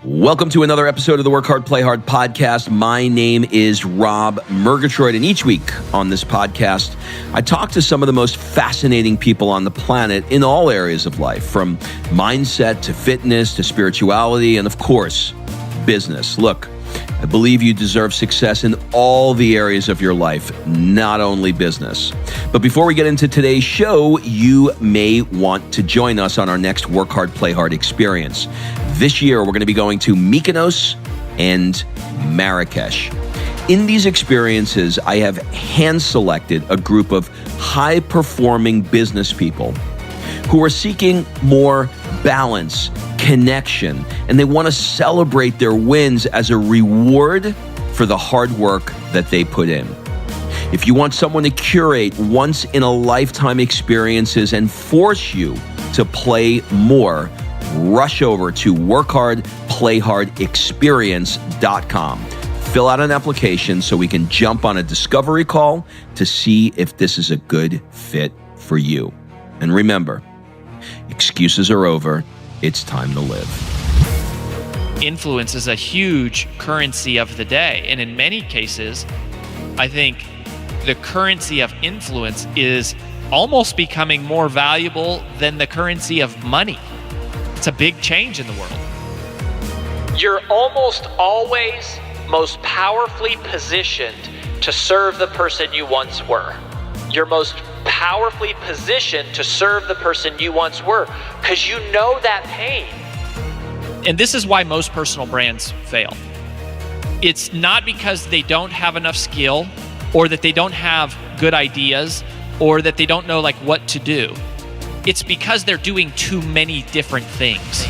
Welcome to another episode of the Work Hard, Play Hard podcast. My name is Rob Murgatroyd, and each week on this podcast, I talk to some of the most fascinating people on the planet in all areas of life, from mindset to fitness to spirituality and, of course, business. Look, I believe you deserve success in all the areas of your life, not only business. But before we get into today's show, you may want to join us on our next Work Hard, Play Hard experience. This year, we're going to be going to Mykonos and Marrakesh. In these experiences, I have hand-selected a group of high-performing business people who are seeking more balance, connection, and they want to celebrate their wins as a reward for the hard work that they put in. If you want someone to curate once-in-a-lifetime experiences and force you to play more, rush over to workhardplayhardexperience.com. Fill out an application so we can jump on a discovery call to see if this is a good fit for you. And remember, excuses are over. It's time to live. Influence is a huge currency of the day. And in many cases, I think the currency of influence is almost becoming more valuable than the currency of money. It's a big change in the world. You're almost always most powerfully positioned to serve the person you once were. You're most powerfully positioned to serve the person you once were because you know that pain. And this is why most personal brands fail. It's not because they don't have enough skill or that they don't have good ideas or that they don't know what to do. It's because they're doing too many different things.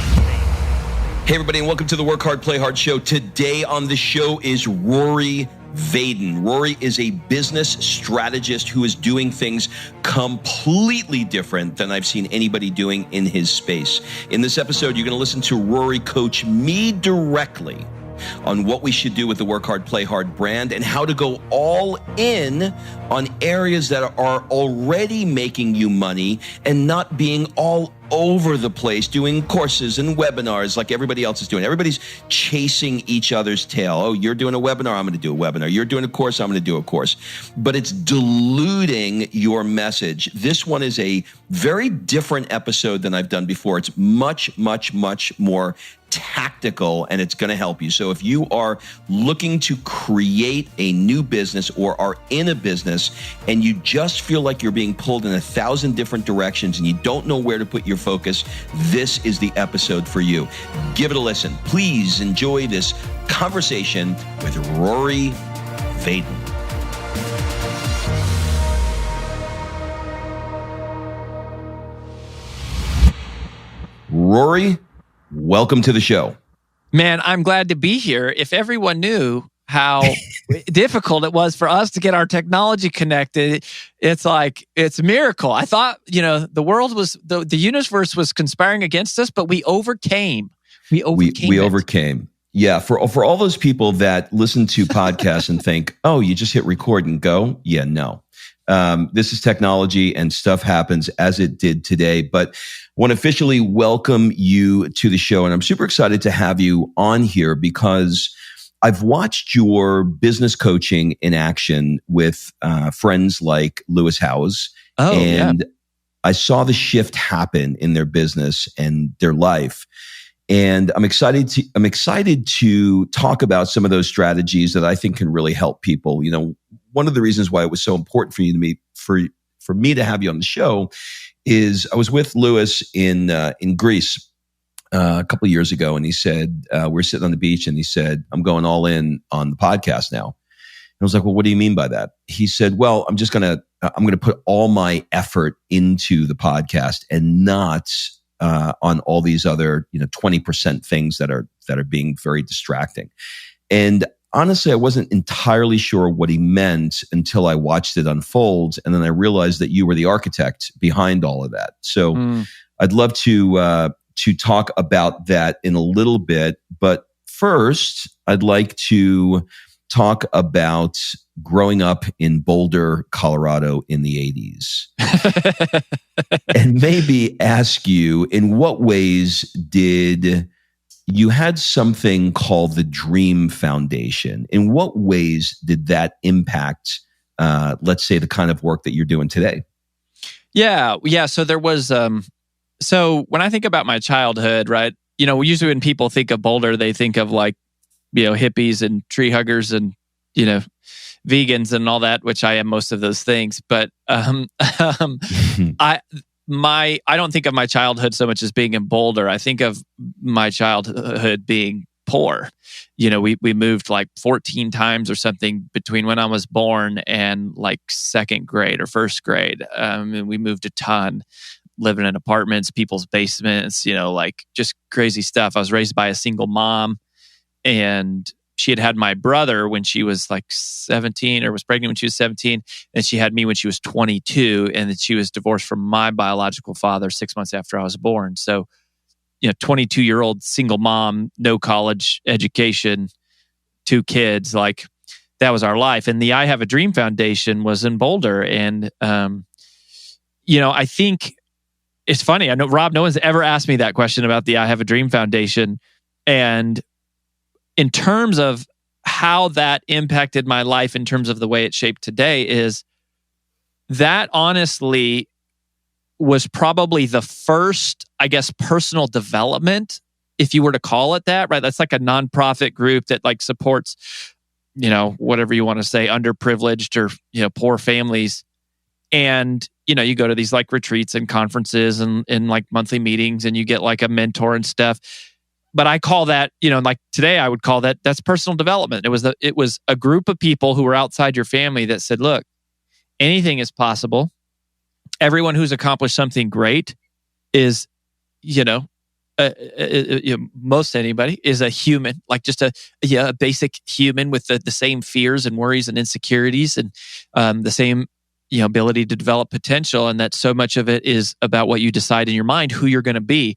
Hey everybody, and welcome to the Work Hard, Play Hard show. Today on the show is Rory Vaden. Rory is a business strategist who is doing things completely different than I've seen anybody doing in his space. In this episode, you're going to listen to Rory coach me directly on what we should do with the Work Hard, Play Hard brand and how to go all in on areas that are already making you money and not being all over the place doing courses and webinars like everybody else is doing. Everybody's chasing each other's tail. Oh, you're doing a webinar, I'm going to do a webinar. You're doing a course, I'm going to do a course. But it's diluting your message. This one is a very different episode than I've done before. It's much, much, much more tactical, and it's going to help you. So if you are looking to create a new business or are in a business and you just feel like you're being pulled in 1,000 different directions and you don't know where to put your focus, this is the episode for you. Give it a listen. Please enjoy this conversation with Rory Vaden. Rory, welcome to the show. Man, I'm glad to be here. If everyone knew how difficult it was for us to get our technology connected, it's a miracle. I thought, the world was, the universe was conspiring against us, but we overcame. We overcame. Yeah, for all those people that listen to podcasts and think, oh, you just hit record and go. Yeah, no. This is technology and stuff happens as it did today. But I want to officially welcome you to the show. And I'm super excited to have you on here because I've watched your business coaching in action with friends like Lewis Howes. Oh, and yeah. I saw the shift happen in their business and their life. And I'm excited to talk about some of those strategies that I think can really help people. One of the reasons why it was so important for me to have you on the show is I was with Lewis in Greece a couple of years ago, and he said we were sitting on the beach, and he said, "I'm going all in on the podcast now." And I was like, "Well, what do you mean by that?" He said, "Well, I'm gonna put all my effort into the podcast and not on all these other 20% things that are being very distracting." And honestly, I wasn't entirely sure what he meant until I watched it unfold. And then I realized that you were the architect behind all of that. So I'd love to talk about that in a little bit. But first, I'd like to talk about growing up in Boulder, Colorado in the 80s. And maybe ask you, in what ways did You had something called the Dream Foundation. In what ways did that impact, let's say, the kind of work that you're doing today? Yeah. So there was, so when I think about my childhood, right, usually when people think of Boulder, they think of like, hippies and tree huggers and, vegans and all that, which I am most of those things. But I don't think of my childhood so much as being in Boulder. I think of my childhood being poor. We moved like 14 times or something between when I was born and like second grade or first grade. And we moved a ton, living in apartments, people's basements, like just crazy stuff. I was raised by a single mom, and she had my brother when she was like 17, or was pregnant when she was 17. And she had me when she was 22. And then she was divorced from my biological father 6 months after I was born. So, 22-year-old single mom, no college education, 2 kids, like that was our life. And the I Have a Dream Foundation was in Boulder. And, I think it's funny. I know, Rob, no one's ever asked me that question about the I Have a Dream Foundation. And in terms of how that impacted my life, in terms of the way it's shaped today, is that honestly was probably the first, I guess, personal development, if you were to call it that, right? That's like a nonprofit group that like supports, whatever you want to say, underprivileged or, poor families. And, you go to these like retreats and conferences and like monthly meetings, and you get like a mentor and stuff. But I call that, like today I would call that's personal development. It was a group of people who were outside your family that said, look, anything is possible. Everyone who's accomplished something great is, most anybody is a human, like just a basic human with the same fears and worries and insecurities and the same, ability to develop potential. And that so much of it is about what you decide in your mind, who you're going to be.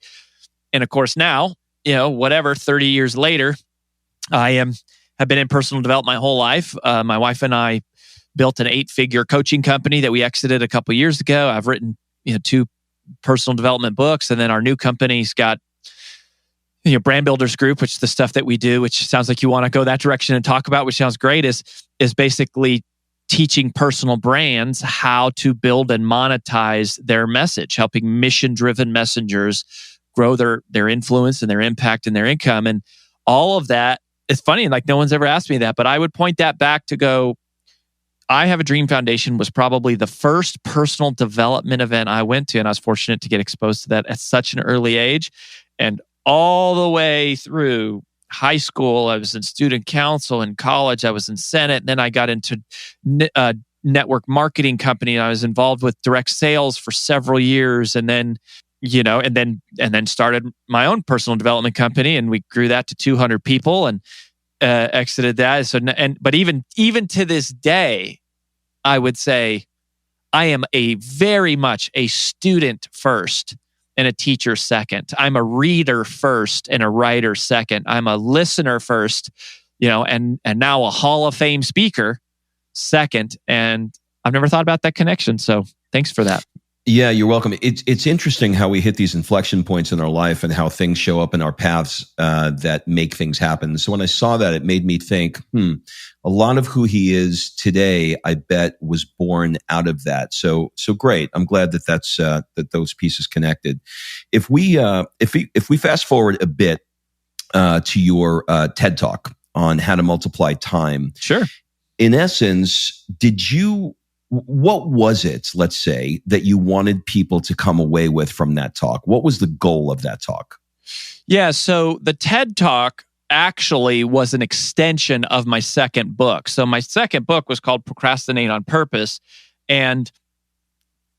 And of course now, 30 years later, I have been in personal development my whole life. My wife and I built an 8-figure coaching company that we exited a couple of years ago. I've written, 2 personal development books, and then our new company's got, Brand Builders Group, which is the stuff that we do, which sounds like you want to go that direction and talk about, which sounds great, is basically teaching personal brands how to build and monetize their message, helping mission-driven messengers grow their influence and their impact and their income. And all of that, it's funny, like no one's ever asked me that, but I would point that back to go, I Have a Dream Foundation was probably the first personal development event I went to. And I was fortunate to get exposed to that at such an early age. And all the way through high school, I was in student council. In college, I was in Senate. And then I got into network marketing company. And I was involved with direct sales for several years. And then and then started my own personal development company, and we grew that to 200 people and exited that. But even to this day, I would say I am very much a student first and a teacher second. I'm a reader first and a writer second. I'm a listener first, and now a Hall of Fame speaker second. And I've never thought about that connection. So thanks for that. Yeah, you're welcome. It's interesting how we hit these inflection points in our life and how things show up in our paths that make things happen. So when I saw that, it made me think, a lot of who he is today, I bet, was born out of that. So great. I'm glad that those pieces connected. If we fast forward a bit to your TED Talk on how to multiply time, sure. In essence, what was it, let's say, that you wanted people to come away with from that talk? What was the goal of that talk? Yeah, so the TED Talk actually was an extension of my second book. So my second book was called Procrastinate on Purpose, and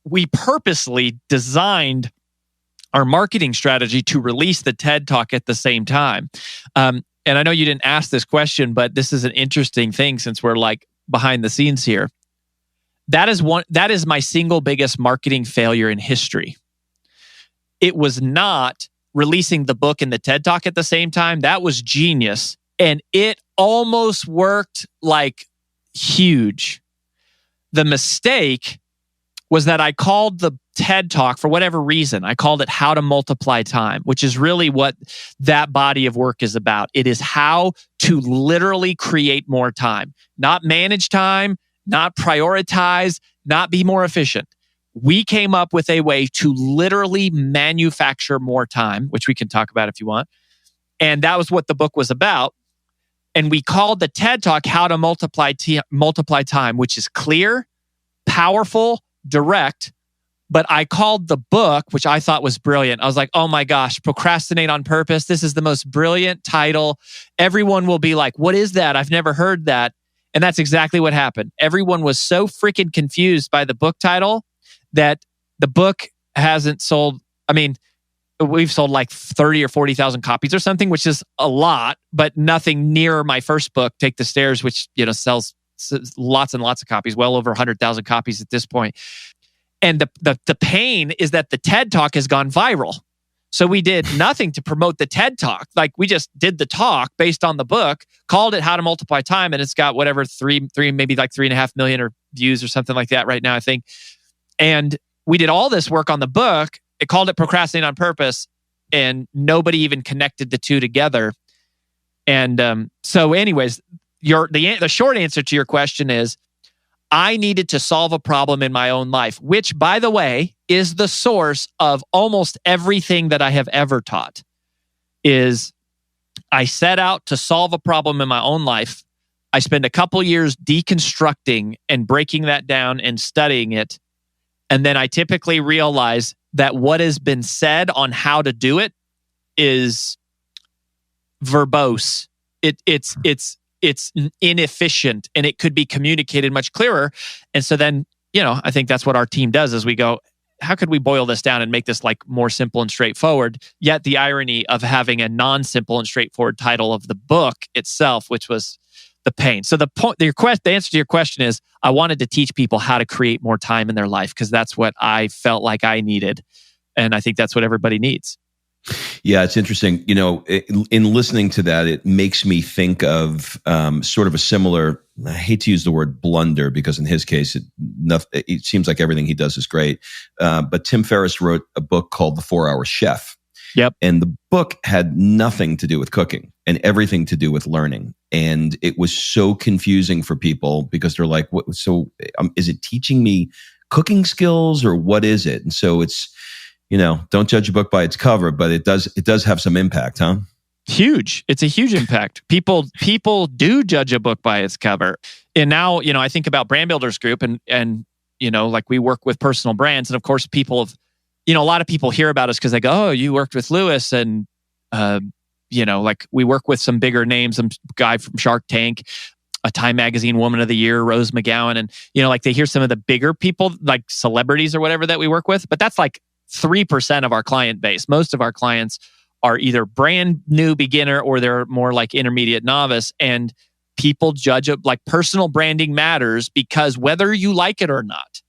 we purposely designed our marketing strategy to release the TED Talk at the same time. And I know you didn't ask this question, but this is an interesting thing since we're like behind the scenes here. That is my single biggest marketing failure in history. It was not releasing the book and the TED Talk at the same time. That was genius. And it almost worked like huge. The mistake was that I called the TED Talk, for whatever reason, I called it How to Multiply Time, which is really what that body of work is about. It is how to literally create more time, not manage time, not prioritize, not be more efficient. We came up with a way to literally manufacture more time, which we can talk about if you want. And that was what the book was about. And we called the TED Talk How to Multiply Time, which is clear, powerful, direct. But I called the book, which I thought was brilliant. I was like, oh my gosh, Procrastinate on Purpose. This is the most brilliant title. Everyone will be like, what is that? I've never heard that. And that's exactly what happened. Everyone was so freaking confused by the book title that the book hasn't sold. I mean, we've sold like 30 or 40,000 copies or something, which is a lot, but nothing near my first book, Take the Stairs, which, sells lots and lots of copies, well over 100,000 copies at this point. And the pain is that the TED Talk has gone viral. So we did nothing to promote the TED Talk. Like, we just did the talk based on the book, called it How to Multiply Time, and it's got whatever, maybe like 3.5 million or views or something like that right now, I think. And we did all this work on the book. It called it Procrastinate on Purpose, and nobody even connected the two together. And so anyways, the short answer to your question is, I needed to solve a problem in my own life, which, by the way, is the source of almost everything that I have ever taught. Is I set out to solve a problem in my own life. I spend a couple years deconstructing and breaking that down and studying it. And then I typically realize that what has been said on how to do it is verbose. It's inefficient, and it could be communicated much clearer. And so then, I think that's what our team does, is we go, how could we boil this down and make this like more simple and straightforward? Yet the irony of having a non-simple and straightforward title of the book itself, which was the pain. So the answer to your question is, I wanted to teach people how to create more time in their life, because that's what I felt like I needed. And I think that's what everybody needs. Yeah, it's interesting. In listening to that, it makes me think of sort of a similar, I hate to use the word blunder, because in his case, it seems like everything he does is great. But Tim Ferriss wrote a book called The 4-Hour Chef. Yep. And the book had nothing to do with cooking and everything to do with learning. And it was so confusing for people, because they're like, "What? So is it teaching me cooking skills, or what is it?" And so it's, don't judge a book by its cover, but it does have some impact, huh? Huge. It's a huge impact. People do judge a book by its cover. And now, I think about Brand Builders Group, and like, we work with personal brands. And of course, people have, a lot of people hear about us because they go, "Oh, you worked with Lewis." And, like, we work with some bigger names, some guy from Shark Tank, a Time Magazine Woman of the Year, Rose McGowan. And, like, they hear some of the bigger people, like celebrities or whatever, that we work with. But that's like 3% of our client base. Most of our clients are either brand new beginner, or they're more like intermediate novice. And people judge it, like, personal branding matters, because whether you like it or not,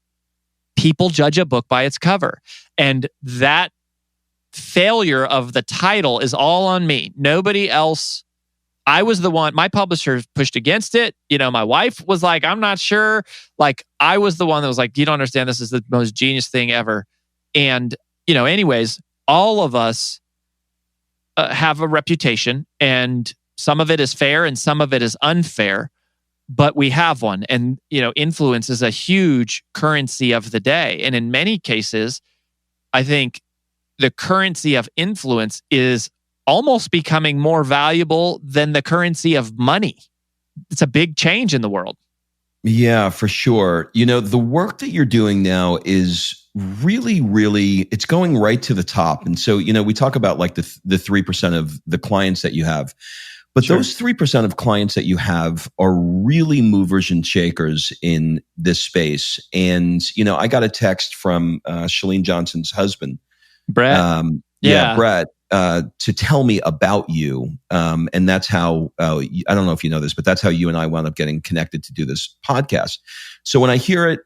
people judge a book by its cover. And that failure of the title is all on me. Nobody else. I was the one, my publisher pushed against it. My wife was like, I'm not sure. Like, I was the one that was like, you don't understand. This is the most genius thing ever. And, anyways, all of us have a reputation, and some of it is fair and some of it is unfair, but we have one. And, influence is a huge currency of the day. And in many cases, I think the currency of influence is almost becoming more valuable than the currency of money. It's a big change in the world. Yeah, for sure. The work that you're doing now is really, really, it's going right to the top. And so, we talk about like the 3% of the clients that you have, but Sure. Those 3% of clients that you have are really movers and shakers in this space. And, I got a text from Chalene Johnson's husband, Brett. Brett, to tell me about you. And that's how, I don't know if you know this, but that's how you and I wound up getting connected to do this podcast. So when I hear it,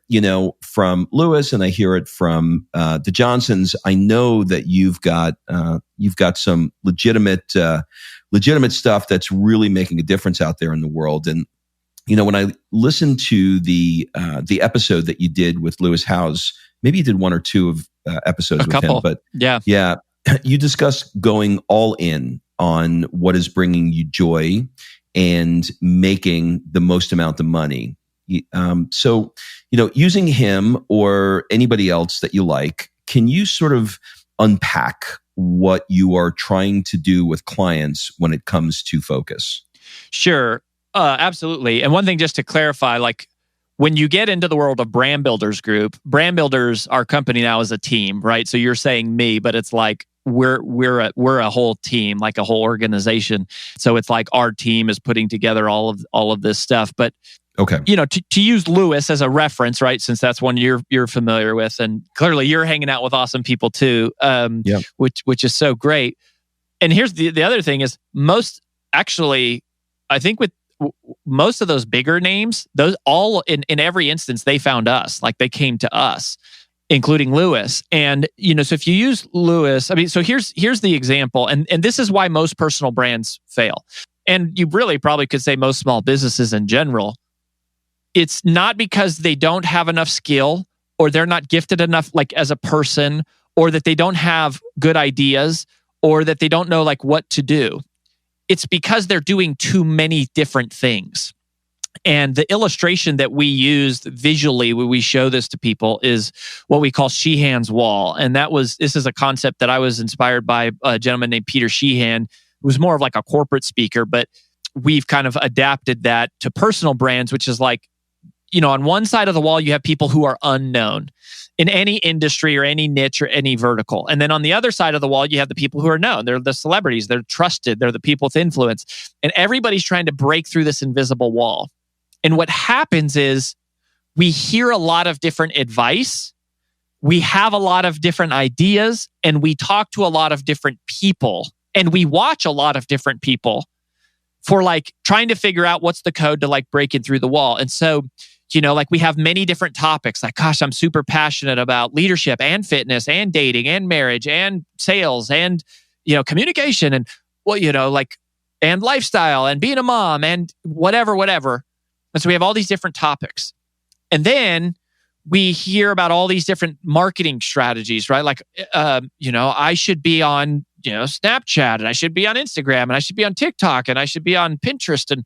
from Lewis, and I hear it from the Johnsons, I know that you've got some legitimate stuff that's really making a difference out there in the world. And when I listened to the episode that you did with Lewis Howes, maybe you did one or two of episodes with him, but yeah, you discussed going all in on what is bringing you joy and making the most amount of money. So, using him or anybody else that you like, can you sort of unpack what you are trying to do with clients when it comes to focus? Sure. Absolutely. And one thing just to clarify, like when you get into the world of Brand Builders Group, Brand Builders, our company now is a team, right? So you're saying me, but it's like we're a whole team, like a whole organization. So it's like our team is putting together all of this stuff. But okay, to use Lewis as a reference, right? Since that's one you're familiar with, and clearly you're hanging out with awesome people too, which is so great. And here's the other thing is I think with most of those bigger names, those all in every instance, they found us, like they came to us, including Lewis. And, so if you use Lewis, so here's the example. And this is why most personal brands fail. And you really probably could say most small businesses in general. It's not because they don't have enough skill or they're not gifted enough, like as a person, or that they don't have good ideas or that they don't know like what to do. It's because they're doing too many different things. And the illustration that we used visually when we show this to people is what we call Sheehan's Wall. And this is a concept that I was inspired by a gentleman named Peter Sheehan, who was more of like a corporate speaker, but we've kind of adapted that to personal brands, which is like, on one side of the wall, you have people who are unknown in any industry or any niche or any vertical. And then on the other side of the wall, you have the people who are known. They're the celebrities. They're trusted. They're the people with influence. And everybody's trying to break through this invisible wall. And what happens is we hear a lot of different advice. We have a lot of different ideas, and we talk to a lot of different people, and we watch a lot of different people for like trying to figure out what's the code to like breaking through the wall. And so, like we have many different topics. Like, gosh, I'm super passionate about leadership and fitness and dating and marriage and sales and, communication and and lifestyle and being a mom and whatever. And so we have all these different topics. And then we hear about all these different marketing strategies, right? Like, I should be on, Snapchat, and I should be on Instagram, and I should be on TikTok, and I should be on Pinterest, and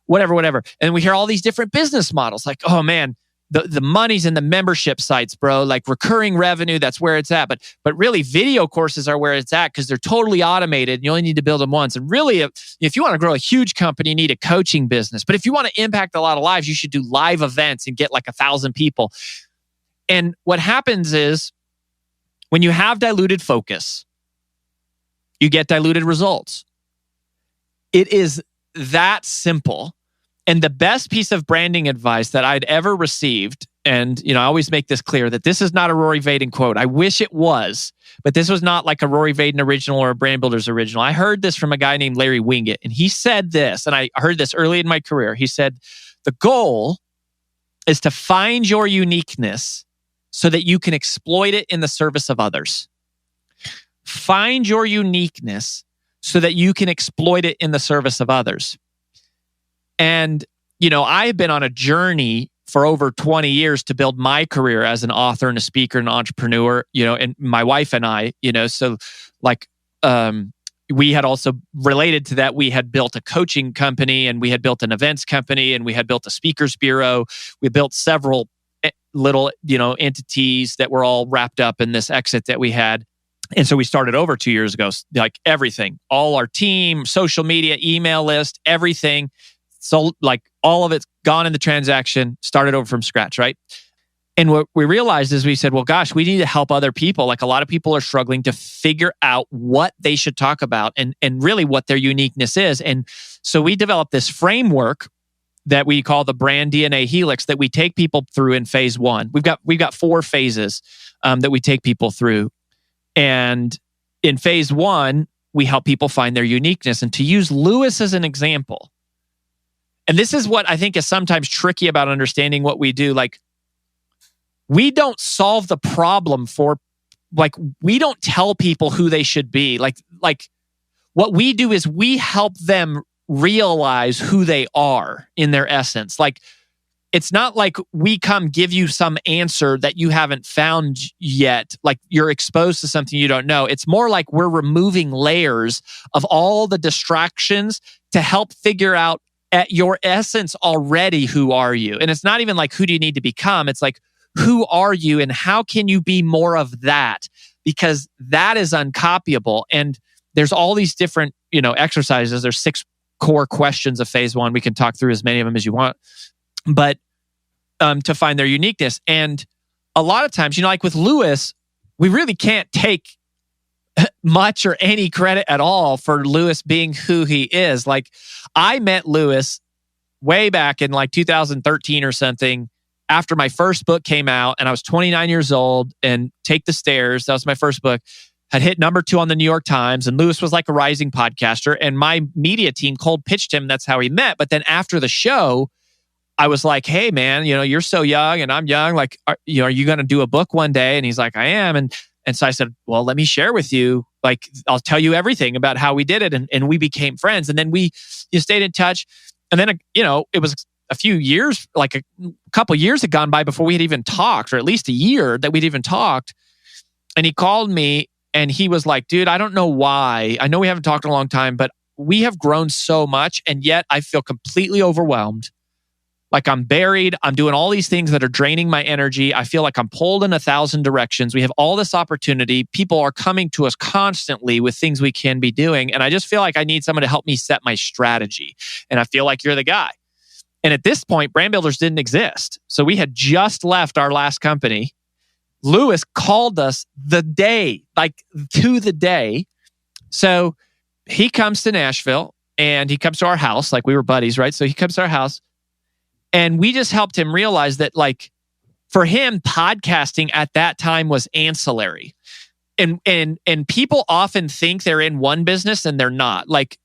whatever. And we hear all these different business models. Like, oh man, the money's in the membership sites, bro. Like recurring revenue, that's where it's at. But really, video courses are where it's at because they're totally automated. And you only need to build them once. And really, if you want to grow a huge company, you need a coaching business. But if you want to impact a lot of lives, you should do live events and get like 1,000 people. And what happens is when you have diluted focus, you get diluted results. It is that simple. And the best piece of branding advice that I'd ever received, and I always make this clear that this is not a Rory Vaden quote. I wish it was, but this was not like a Rory Vaden original or a Brand Builders original. I heard this from a guy named Larry Winget, and he said this, and I heard this early in my career. He said, the goal is to find your uniqueness so that you can exploit it in the service of others. Find your uniqueness so that you can exploit it in the service of others. And, I've been on a journey for over 20 years to build my career as an author and a speaker and an entrepreneur, and my wife and I, so like, we had also related to that. We had built a coaching company, and we had built an events company, and we had built a speakers bureau. We built several little, entities that were all wrapped up in this exit that we had. And so we started over 2 years ago, like everything, all our team, social media, email list, everything. So like all of it's gone in the transaction, started over from scratch, right? And what we realized is we said, well, gosh, we need to help other people. Like a lot of people are struggling to figure out what they should talk about and really what their uniqueness is. And so we developed this framework that we call the brand DNA helix that we take people through in phase one. We've got 4 phases that we take people through. And in phase one, we help people find their uniqueness. And to use Lewis as an example, and this is what I think is sometimes tricky about understanding what we do. Like, we don't solve the problem we don't tell people who they should be. Like what we do is we help them realize who they are in their essence. Like, it's not like we come give you some answer that you haven't found yet. Like, you're exposed to something you don't know. It's more like we're removing layers of all the distractions to help figure out at your essence already, who are you? And it's not even like, who do you need to become? It's like, who are you and how can you be more of that? Because that is uncopyable. And there's all these different, exercises. There's 6 core questions of phase 1. We can talk through as many of them as you want. But to find their uniqueness. And a lot of times, like with Lewis, we really can't take much or any credit at all for Lewis being who he is. Like, I met Lewis way back in like 2013 or something after my first book came out, and I was 29 years old, and Take the Stairs, that was my first book, had hit number 2 on the New York Times, and Lewis was like a rising podcaster, and my media team cold pitched him. That's how we met. But then after the show, I was like, hey man, you're so young and I'm young. Like, are you going to do a book one day? And he's like, I am. And so I said, well, let me share with you. Like, I'll tell you everything about how we did it. And we became friends. And then we stayed in touch. And then, it was a few years, like a couple years had gone by before we had even talked, or at least a year that we'd even talked. And he called me and he was like, dude, I don't know why. I know we haven't talked in a long time, but we have grown so much. And yet I feel completely overwhelmed. Like, I'm buried. I'm doing all these things that are draining my energy. I feel like I'm pulled in 1,000 directions. We have all this opportunity. People are coming to us constantly with things we can be doing. And I just feel like I need someone to help me set my strategy. And I feel like you're the guy. And at this point, Brand Builders didn't exist. So we had just left our last company. Lewis called us the day, like to the day. So he comes to Nashville and he comes to our house. Like, we were buddies, right? So he comes to our house. And we just helped him realize that, like, for him, podcasting at that time was ancillary. And people often think they're in one business and they're not. Like,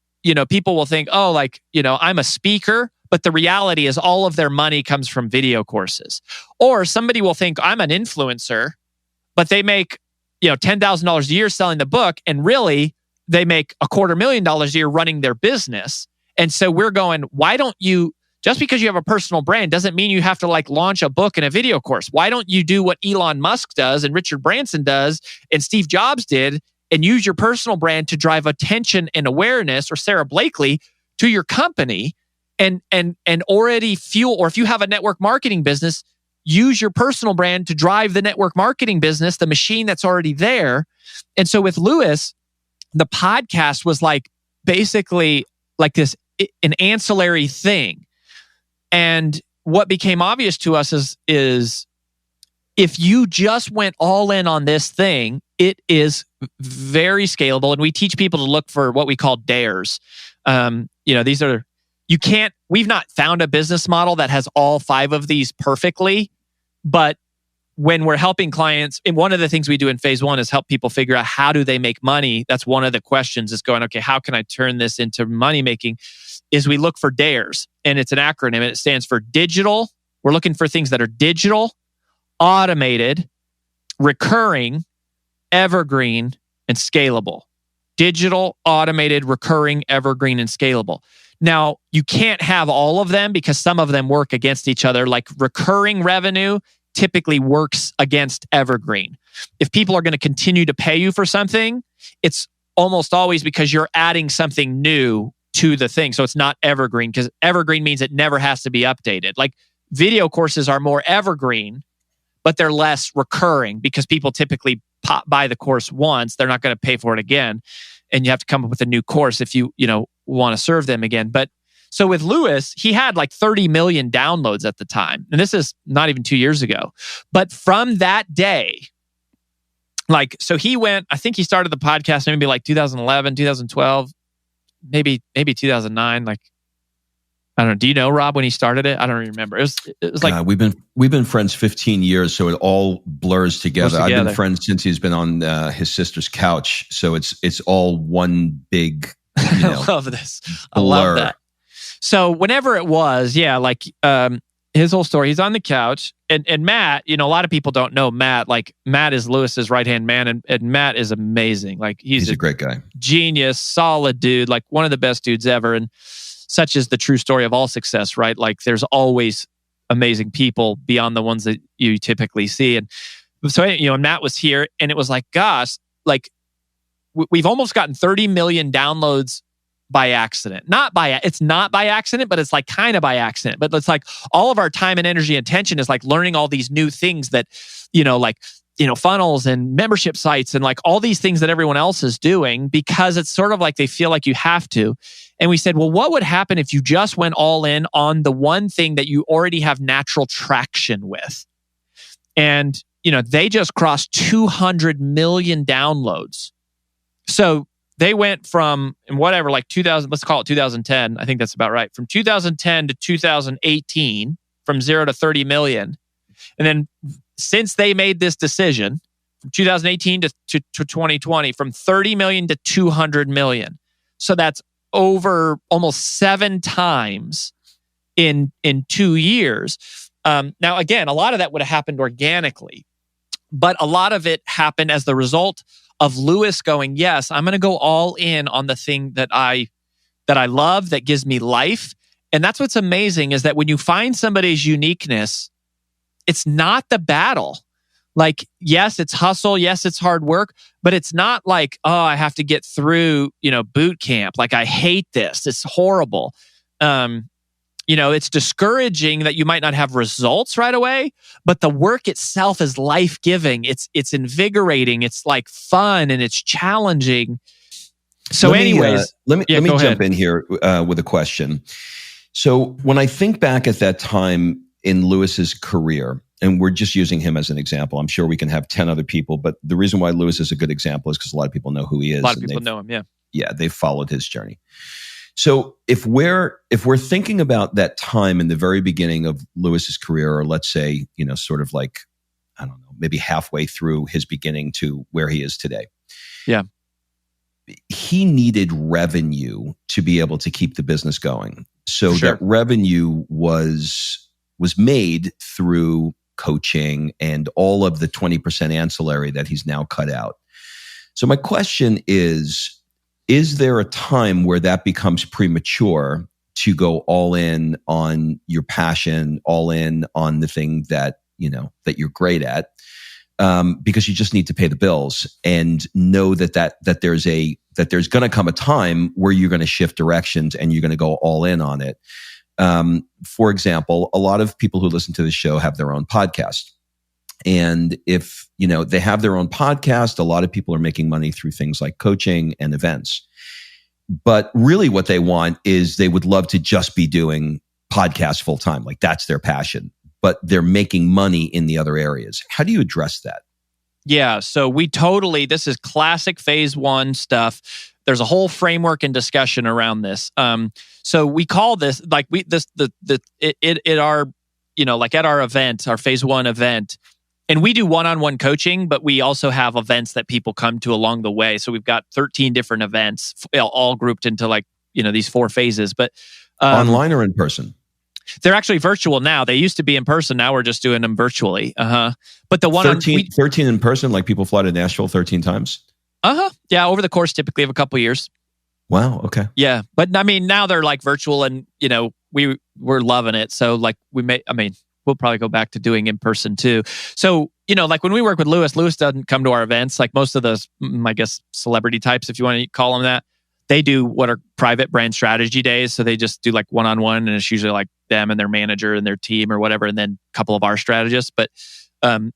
people will think, oh, like, I'm a speaker, but the reality is all of their money comes from video courses. Or somebody will think, I'm an influencer, but they make, $10,000 a year selling the book, and really they make $250,000 a year running their business. And so we're going, why don't you, just because you have a personal brand doesn't mean you have to like launch a book and a video course. Why don't you do what Elon Musk does and Richard Branson does and Steve Jobs did, and use your personal brand to drive attention and awareness, or Sarah Blakely, to your company and already fuel, or if you have a network marketing business, use your personal brand to drive the network marketing business, the machine that's already there. And so with Lewis, the podcast was like basically like this, an ancillary thing. And what became obvious to us is if you just went all in on this thing, it is very scalable. And we teach people to look for what we call dares. These are, we've not found a business model that has all 5 of these perfectly. But when we're helping clients, and one of the things we do in phase 1 is help people figure out how do they make money. That's one of the questions, is going, okay, how can I turn this into money making? Is we look for DARES, and it's an acronym, and it stands for digital. We're looking for things that are digital, automated, recurring, evergreen, and scalable. Digital, automated, recurring, evergreen, and scalable. Now, you can't have all of them because some of them work against each other. Like, recurring revenue typically works against evergreen. If people are going to continue to pay you for something, it's almost always because you're adding something new to the thing. So it's not evergreen, because evergreen means it never has to be updated. Like, video courses are more evergreen, but they're less recurring because people typically buy the course once. They're not going to pay for it again. And you have to come up with a new course if you want to serve them again. But so with Lewis, he had like 30 million downloads at the time. And this is not even 2 years ago. But from that day, like, so he went, I think he started the podcast maybe like 2011, 2012, maybe 2009. Like, I don't know. Do you know, Rob, when he started it? I don't remember. It was like we've been friends 15 years, so it all blurs together. I've been friends since he's been on his sister's couch, so it's all one big. I love this. I love that. So whenever it was, like his whole story, he's on the couch, and Matt. A lot of people don't know Matt. Like, Matt is Lewis's right-hand man, and Matt is amazing. Like, he's a great guy, genius, solid dude, like one of the best dudes ever. And such is the true story of all success, right? Like there's always amazing people beyond the ones that you typically see. And so, Matt was here and it was like, gosh, like we've almost gotten 30 million downloads by accident. It's not by accident, but it's like kind of by accident. But it's like all of our time and energy and attention is like learning all these new things that, funnels and membership sites and like all these things that everyone else is doing, because it's sort of like they feel like you have to. And we said, well, what would happen if you just went all in on the one thing that you already have natural traction with? And, they just crossed 200 million downloads. So they went from whatever, like 2000, let's call it 2010. I think that's about right. From 2010 to 2018, from 0 to 30 million. And then since they made this decision, from 2018 to 2020, from 30 million to 200 million. So that's over almost 7 times in 2 years. Now, again, a lot of that would have happened organically, but a lot of it happened as the result of Lewis going, yes, I'm going to go all in on the thing that I love, that gives me life. And that's what's amazing, is that when you find somebody's uniqueness, it's not the battle. Like, yes, it's hustle. Yes, it's hard work, but it's not like, oh, I have to get through, boot camp. Like, I hate this. It's horrible. It's discouraging that you might not have results right away, but the work itself is life-giving. It's invigorating. It's like fun and it's challenging. So let me jump in here with a question. So when I think back at that time in Lewis's career, and we're just using him as an example, I'm sure we can have 10 other people, but the reason why Lewis is a good example is because a lot of people know who he is. A lot of people know him, yeah. Yeah, they've followed his journey. So if we're thinking about that time in the very beginning of Lewis's career, or let's say, sort of like, I don't know, maybe halfway through his beginning to where he is today. Yeah. He needed revenue to be able to keep the business going. So Sure. That revenue was made through coaching and all of the 20% ancillary that he's now cut out. So my question is there a time where that becomes premature to go all in on your passion, all in on the thing that, that you're great at, because you just need to pay the bills, and know that there's going to come a time where you're going to shift directions and you're going to go all in on it. For example, a lot of people who listen to the show have their own podcast. And if, they have their own podcast, a lot of people are making money through things like coaching and events. But really what they want is they would love to just be doing podcasts full time. Like that's their passion, but they're making money in the other areas. How do you address that? Yeah. So this is classic phase 1 stuff. There's a whole framework and discussion around this. So we call this like at our event, our phase 1 event, and we do one-on-one coaching, but we also have events that people come to along the way. So we've got 13 different events, all grouped into these 4 phases. But online or in person? They're actually virtual now. They used to be in person. Now we're just doing them virtually. But the one 13 in person, like people fly to Nashville 13 times? Yeah, over the course typically of a couple of years. Wow. Okay. Yeah, but I mean now they're like virtual, and we're loving it. So like we'll probably go back to doing in person too. So like when we work with Lewis doesn't come to our events. Like most of those, I guess, celebrity types, if you want to call them that, they do what are private brand strategy days. So they just do like one-on-one, and it's usually like them and their manager and their team or whatever, and then a couple of our strategists. But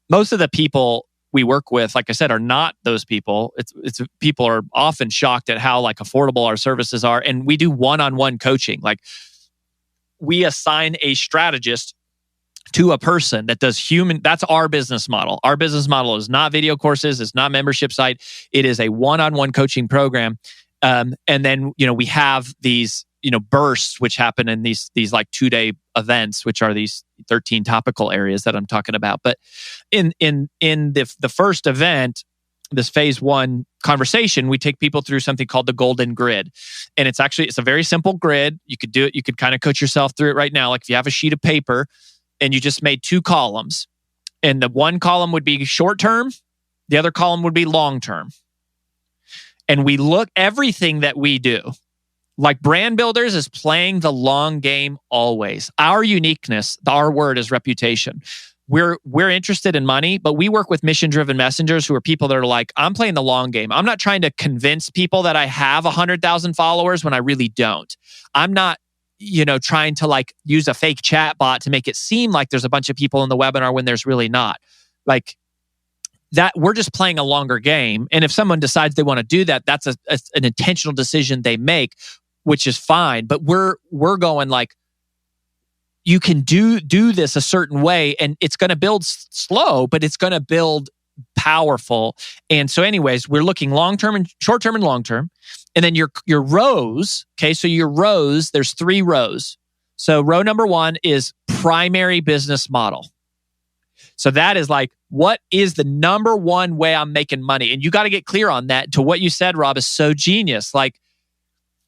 most of the people we work with, like I said, are not those people. It's people are often shocked at how like affordable our services are. And we do one-on-one coaching. Like we assign a strategist to a person that does that's our business model. Our business model is not video courses. It's not membership site. It is a one-on-one coaching program. And then, we have these, bursts, which happen in these like 2-day events, which are these 13 topical areas that I'm talking about. But in the first event, this phase 1 conversation, we take people through something called the golden grid. And it's a very simple grid. You could do it. You could kind of coach yourself through it right now. Like if you have a sheet of paper and you just made 2 columns, and the one column would be short term, the other column would be long term. And we look everything that we do. Like brand builders is playing the long game always. Our uniqueness, our word is reputation. We're interested in money, but we work with mission-driven messengers who are people that are like, I'm playing the long game. I'm not trying to convince people that I have 100,000 followers when I really don't. I'm not, trying to like use a fake chat bot to make it seem like there's a bunch of people in the webinar when there's really not. Like that, we're just playing a longer game. And if someone decides they want to do that, that's an intentional decision they make, which is fine. But we're going like, you can do this a certain way, and it's going to build slow, but it's going to build powerful. And so anyways, we're looking long-term and short-term and long-term. And then your rows, okay, so your rows, there's 3 rows. So row number 1 is primary business model. So that is like, what is the number one way I'm making money? And you got to get clear on that. To what you said, Rob, is so genius. Like,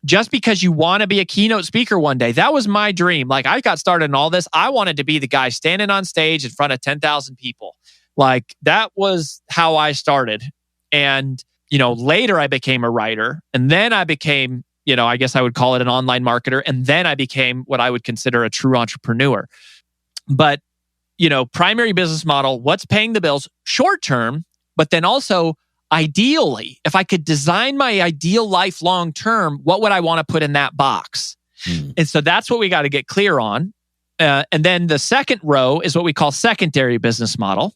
just because you want to be a keynote speaker one day, that was my dream. Like, I got started in all this. I wanted to be the guy standing on stage in front of 10,000 people. Like, that was how I started. And, later I became a writer. And then I became, I guess I would call it an online marketer. And then I became what I would consider a true entrepreneur. But, primary business model, what's paying the bills short term, but then also ideally, if I could design my ideal life long term, what would I want to put in that box? And so that's what we got to get clear on. And then the second row is what we call secondary business model.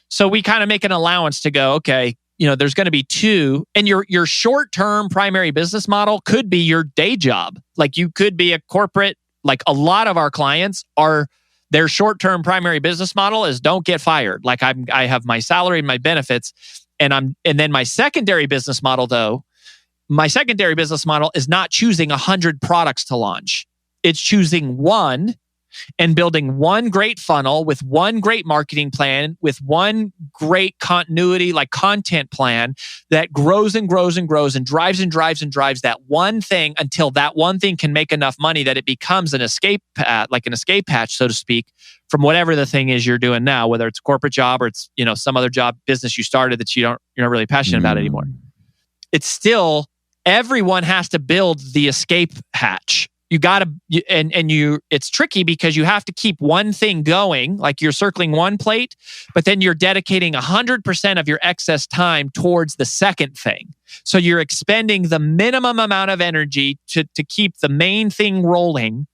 So we kind of make an allowance to go, okay, there's going to be 2, and your short term primary business model could be your day job. Like, you could be a corporate. Like, a lot of our clients are, their short term primary business model is don't get fired. Like, I have my salary and my benefits. And then my secondary business model, though, is not choosing 100 products to launch. It's choosing one and building one great funnel with one great marketing plan, with one great continuity, like content plan that grows and grows and grows and drives that one thing until that one thing can make enough money that it becomes an escape hatch, so to speak, from whatever the thing is you're doing now, whether it's a corporate job or it's, some other job, business you started that you're not really passionate about anymore. It's still, everyone has to build the escape hatch. You got to, it's tricky because you have to keep one thing going, like you're circling one plate, but then you're dedicating 100% of your excess time towards the second thing. So you're expending the minimum amount of energy to keep the main thing rolling,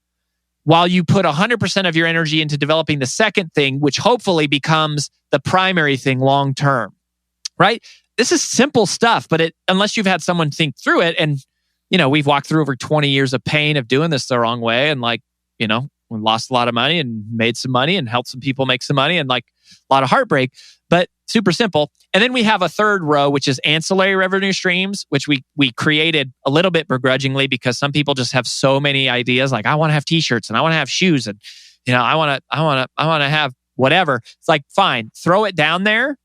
while you put 100% of your energy into developing the second thing, which hopefully becomes the primary thing long term, right? This is simple stuff, but unless you've had someone think through it, and we've walked through over 20 years of pain of doing this the wrong way, and we lost a lot of money and made some money and helped some people make some money, and like a lot of heartbreak, but super simple. And then we have a third row, which is ancillary revenue streams, which we created a little bit begrudgingly because some people just have so many ideas. Like, I want to have t-shirts and I want to have shoes and, I want to have whatever. It's like, fine, throw it down there.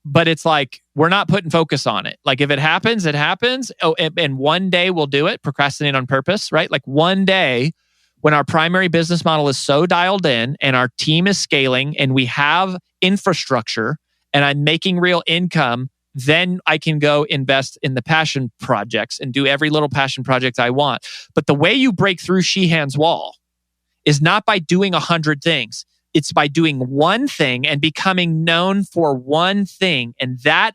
But it's like, we're not putting focus on it. Like, if it happens, it happens. Oh, and one day we'll do it, procrastinate on purpose, right? Like, one day when our primary business model is so dialed in and our team is scaling and we have infrastructure and I'm making real income, then I can go invest in the passion projects and do every little passion project I want. But the way you break through Sheehan's wall is not by doing 100 things. It's by doing one thing and becoming known for one thing. And that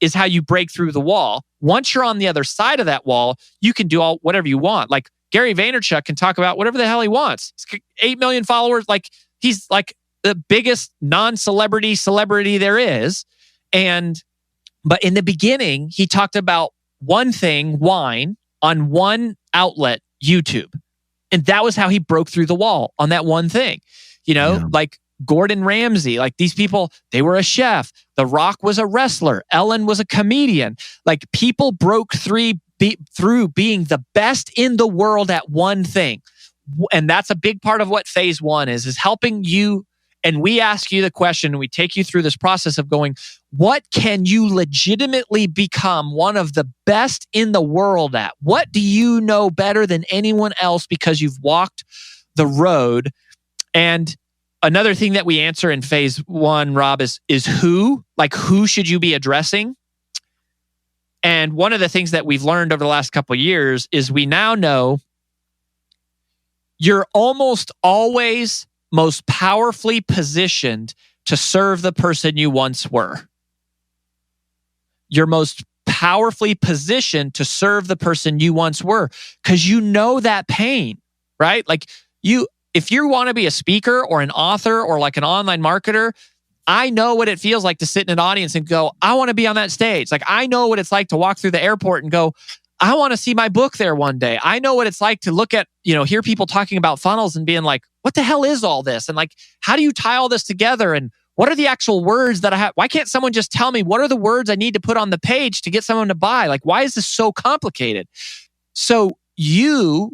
is how you break through the wall. Once you're on the other side of that wall, you can do whatever you want. Like, Gary Vaynerchuk can talk about whatever the hell he wants. He's 8 million followers. Like, he's like the biggest celebrity there is. But in the beginning, he talked about one thing, wine, on one outlet, YouTube. And that was how he broke through the wall, on that one thing. Like Gordon Ramsay, like these people, they were a chef. The Rock was a wrestler. Ellen was a comedian. Like, people broke through being the best in the world at one thing. And that's a big part of what phase 1 is helping you. And we ask you the question, and we take you through this process of going, what can you legitimately become one of the best in the world at? What do you know better than anyone else because you've walked the road? And another thing that we answer in phase 1, Rob, is who? Like, who should you be addressing? And one of the things that we've learned over the last couple of years is we now know you're almost always most powerfully positioned to serve the person you once were. You're most powerfully positioned to serve the person you once were because you know that pain, right? Like if you want to be a speaker or an author or like an online marketer, I know what it feels like to sit in an audience and go, I want to be on that stage. Like I know what it's like to walk through the airport and go, I want to see my book there one day. I know what it's like to look at, hear people talking about funnels and being like, what the hell is all this? And like, how do you tie all this together? And what are the actual words that I have? Why can't someone just tell me what are the words I need to put on the page to get someone to buy? Like, why is this so complicated? So you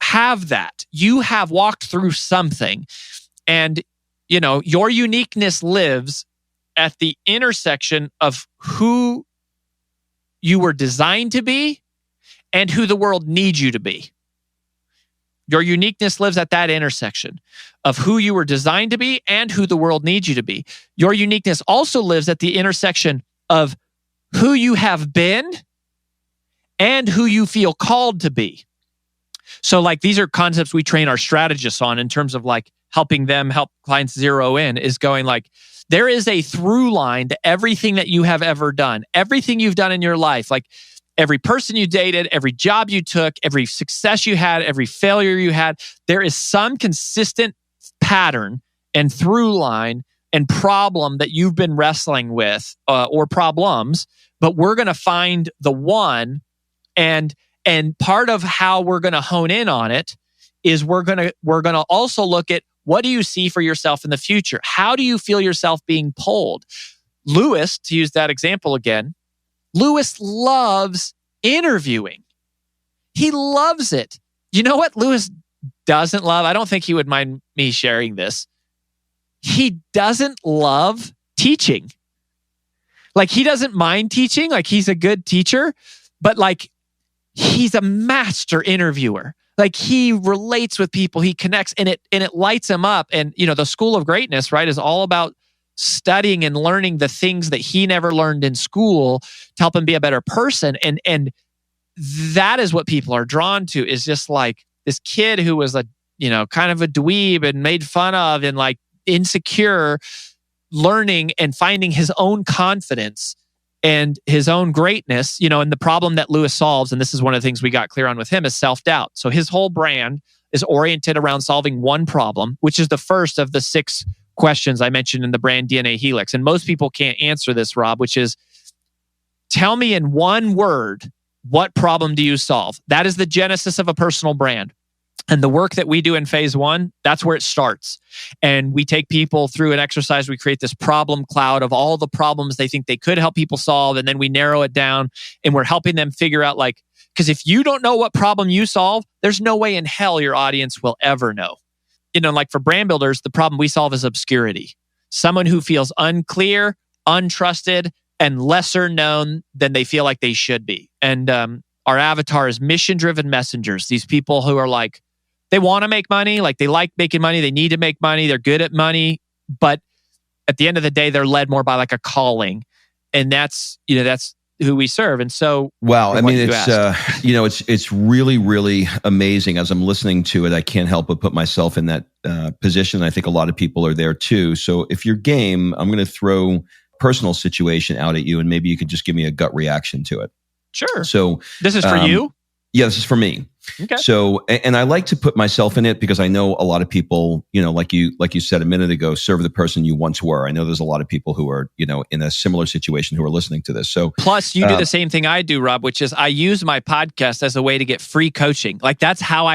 have that. You have walked through something. And your uniqueness lives at the intersection of who you were designed to be and who the world needs you to be. Your uniqueness lives at that intersection of who you were designed to be and who the world needs you to be. Your uniqueness also lives at the intersection of who you have been and who you feel called to be. So like these are concepts we train our strategists on in terms of like helping them help clients zero in, is going like, there is a through line to everything that you have ever done, everything you've done in your life, like every person you dated, every job you took, every success you had, every failure you had. There is some consistent pattern and through line and problem that you've been wrestling with or problems, but we're going to find the one. And part of how we're going to hone in on it is we're going to also look at, what do you see for yourself in the future? How do you feel yourself being pulled? Lewis, to use that example again, Lewis loves interviewing. He loves it. You know what Lewis doesn't love? I don't think he would mind me sharing this. He doesn't love teaching. Like he doesn't mind teaching. Like he's a good teacher, but like he's a master interviewer. Like he relates with people, he connects, and it lights him up. And the School of Greatness, right, is all about studying and learning the things that he never learned in school to help him be a better person. And that is what people are drawn to, is just like this kid who was a kind of a dweeb and made fun of and like insecure, learning and finding his own confidence and his own greatness, and the problem that Lewis solves, and this is one of the things we got clear on with him, is self-doubt. So his whole brand is oriented around solving one problem, which is the first of the 6 questions I mentioned in the brand DNA Helix. And most people can't answer this, Rob, which is, tell me in one word, what problem do you solve? That is the genesis of a personal brand. And the work that we do in phase 1, that's where it starts. And we take people through an exercise. We create this problem cloud of all the problems they think they could help people solve. And then we narrow it down and we're helping them figure out because if you don't know what problem you solve, there's no way in hell your audience will ever know. Like for brand builders, the problem we solve is obscurity. Someone who feels unclear, untrusted, and lesser known than they feel like they should be. And our avatar is mission-driven messengers. These people who are like, they want to make money, like they like making money, they need to make money, they're good at money, but at the end of the day, they're led more by like a calling. And that's who we serve. And so, wow, I mean, it's really, really amazing. As I'm listening to it, I can't help but put myself in that position. I think a lot of people are there too. So if you're game, I'm going to throw a personal situation out at you, and maybe you could just give me a gut reaction to it. Sure. So this is for you? Yeah, this is for me. Okay. So, and I like to put myself in it because I know a lot of people, like you said a minute ago, serve the person you once were. I know there's a lot of people who are, in a similar situation who are listening to this. So, plus you do the same thing I do, Rob, which is I use my podcast as a way to get free coaching. Like that's how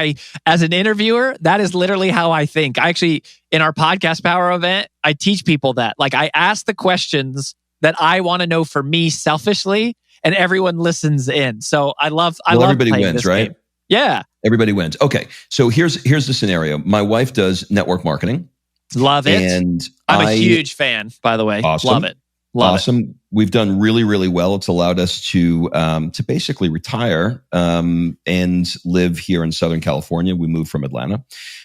as an interviewer, that is literally how I think. I actually, in our podcast power event, I teach people that. Like I ask the questions that I want to know for me selfishly, and everyone listens in. So I love everybody playing wins, this right? game. Yeah. Everybody wins. Okay. So here's the scenario. My wife does network marketing. Love it. And I'm a huge fan, by the way. Awesome. Love it. Awesome. We've done really, really well. It's allowed us to basically retire and live here in Southern California. We moved from Atlanta.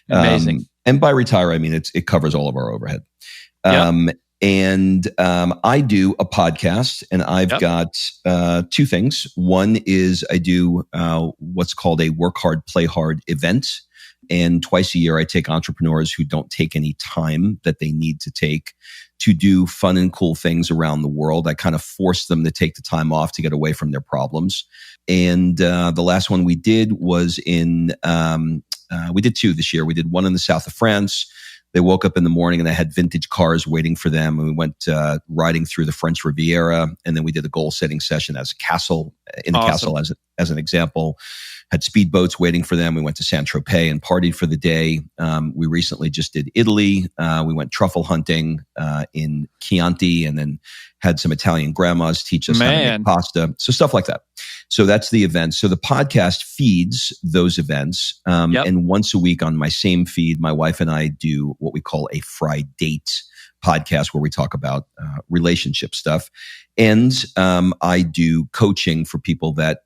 Amazing. And by retire, I mean it covers all of our overhead. Yep. And I do a podcast, and I've got two things. One is I do what's called a Work Hard, Play Hard event. And twice a year, I take entrepreneurs who don't take any time that they need to take to do fun and cool things around the world. I kind of force them to take the time off to get away from their problems. And the last one we did was we did two this year. We did one in the south of France. They woke up in the morning and I had vintage cars waiting for them. And we went riding through the French Riviera. And then we did a goal setting session as a castle, in the castle as an example. Had speedboats waiting for them. We went to Saint-Tropez and partied for the day. We recently just did Italy. We went truffle hunting in Chianti, and then had some Italian grandmas teach us how to make pasta. So stuff like that. So that's the event. So the podcast feeds those events. And once a week on my same feed, my wife and I do what we call a Friday Date podcast, where we talk about relationship stuff. And I do coaching for people that